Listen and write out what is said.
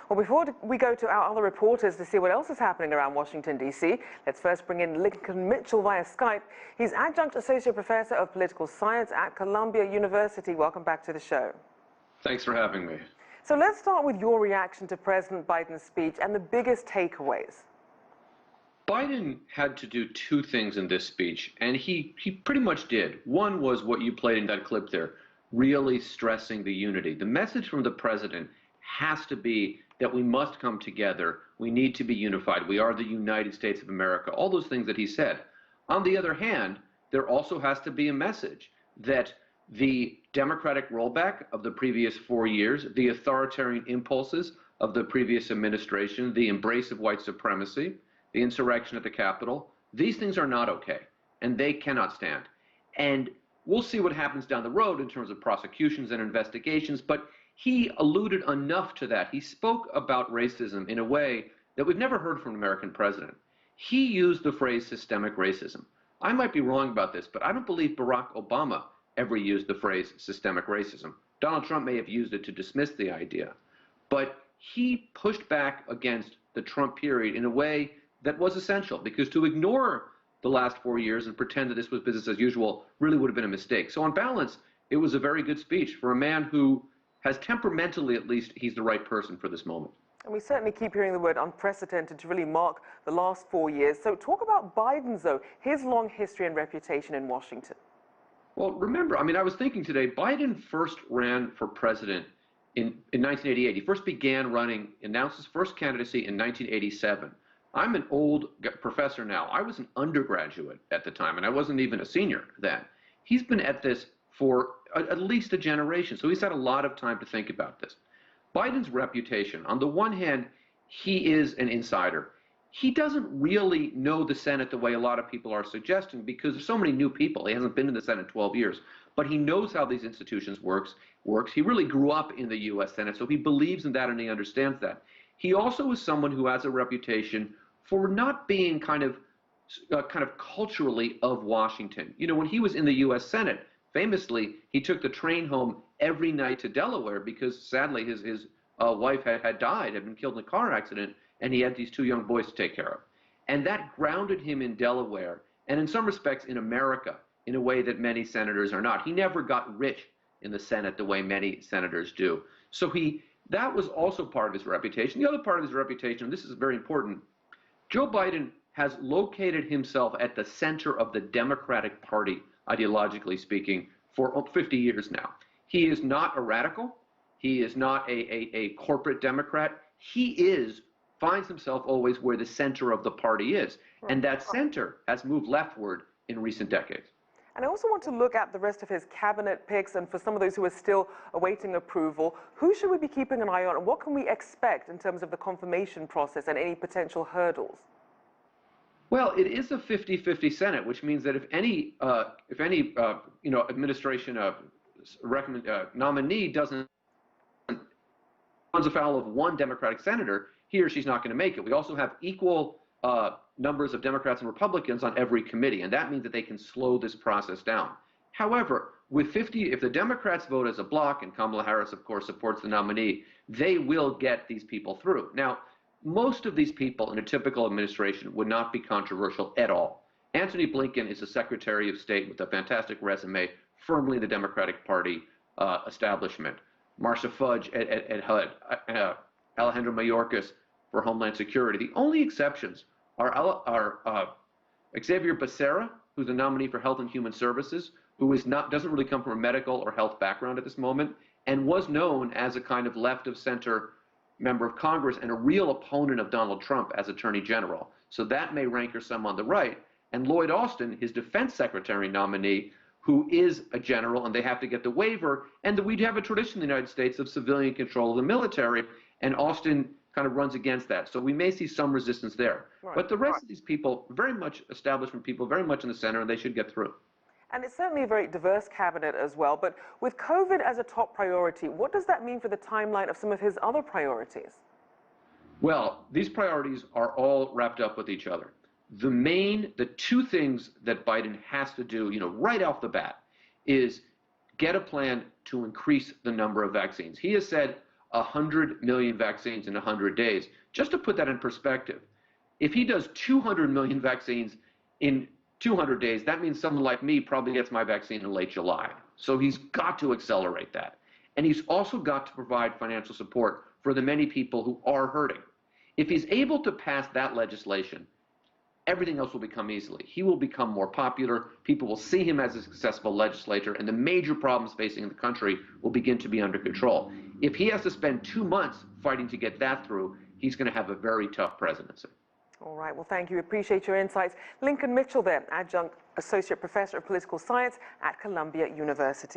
Well, before we go to our other reporters to see what else is happening around Washington, D.C., let's first bring in Lincoln Mitchell via Skype. He's Adjunct Associate Professor of Political Science at Columbia University. Welcome back to the show. Thanks for having me. So let's start with your reaction to President Biden's speech and the biggest takeaways. Biden had to do two things in this speech, and he pretty much did. One was what you played in that clip there, really stressing the unity. The message from the president has to be that we must come together. We need to be unified. We are the United States of America, all those things that he said. On the other hand, there also has to be a message that the Democratic rollback of the previous 4 years, the authoritarian impulses of the previous administration, the embrace of white supremacy, the insurrection at the Capitol, these things are not okay, and they cannot stand. And we'll see what happens down the road in terms of prosecutions and investigations, but he alluded enough to that. He spoke about racism in a way that we've never heard from an American president. He used the phrase systemic racism. I might be wrong about this, but I don't believe Barack Obama ever used the phrase systemic racism. Donald Trump may have used it to dismiss the idea, but he pushed back against the Trump period in a way that was essential, because to ignore the last 4 years and pretend that this was business as usual really would have been a mistake. So on balance, it was a very good speech for a man who has temperamentally, at least, he's the right person for this moment. And we certainly keep hearing the word unprecedented to really mark the last 4 years. So talk about Biden's, though, his long history and reputation in Washington. Well, remember, I was thinking today, Biden first ran for president in 1988. He first began running, announced his first candidacy in 1987. I'm an old professor now. I was an undergraduate at the time, and I wasn't even a senior then. He's been at this for at least a generation, so he's had a lot of time to think about this. Biden's reputation, on the one hand, he is an insider. He doesn't really know the Senate the way a lot of people are suggesting, because there's so many new people. He hasn't been in the Senate 12 years, but he knows how these institutions works. He really grew up in the U.S. Senate, so he believes in that and he understands that. He also is someone who has a reputation for not being kind of culturally of Washington. You know, when he was in the U.S. Senate, famously, he took the train home every night to Delaware because, sadly, his wife had died, had been killed in a car accident, and he had these two young boys to take care of. And that grounded him in Delaware, and in some respects in America, in a way that many senators are not. He never got rich in the Senate the way many senators do. So that was also part of his reputation. The other part of his reputation, and this is very important, Joe Biden has located himself at the center of the Democratic Party, ideologically speaking, for 50 years now. He is not a radical. He is not a corporate Democrat. He finds himself always where the center of the party is. And that center has moved leftward in recent decades. And I also want to look at the rest of his cabinet picks, and for some of those who are still awaiting approval, who should we be keeping an eye on, and what can we expect in terms of the confirmation process and any potential hurdles? Well, it is a 50-50 Senate, which means that if any administration nominee doesn't runs afoul of one Democratic senator, he or she's not going to make it. We also have equal numbers of Democrats and Republicans on every committee, and that means that they can slow this process down. However, with 50, if the Democrats vote as a bloc, and Kamala Harris, of course, supports the nominee, they will get these people through. Now, most of these people in a typical administration would not be controversial at all. Antony Blinken is a Secretary of State with a fantastic resume, firmly in the Democratic Party establishment. Marcia Fudge at HUD, Alejandro Mayorkas for Homeland Security. The only exceptions are Xavier Becerra, who's a nominee for Health and Human Services, who doesn't really come from a medical or health background at this moment, and was known as a kind of left of center member of Congress and a real opponent of Donald Trump as Attorney General. So that may rank some on the right. And Lloyd Austin, his Defense Secretary nominee, who is a general, and they have to get the waiver. And we have a tradition in the United States of civilian control of the military, and Austin kind of runs against that. So we may see some resistance there. Right. But the rest of these people, very much establishment people, very much in the center, and they should get through. And it's certainly a very diverse cabinet as well. But with COVID as a top priority, what does that mean for the timeline of some of his other priorities? Well, these priorities are all wrapped up with each other. The two things that Biden has to do, right off the bat, is get a plan to increase the number of vaccines. He has said 100 million vaccines in 100 days. Just to put that in perspective, if he does 200 million vaccines in 200 days, that means someone like me probably gets my vaccine in late July. So he's got to accelerate that. And he's also got to provide financial support for the many people who are hurting. If he's able to pass that legislation, everything else will become easily. He will become more popular. People will see him as a successful legislator, and the major problems facing the country will begin to be under control. If he has to spend 2 months fighting to get that through, he's going to have a very tough presidency. All right. Well, thank you. Appreciate your insights. Lincoln Mitchell there, Adjunct Associate Professor of Political Science at Columbia University.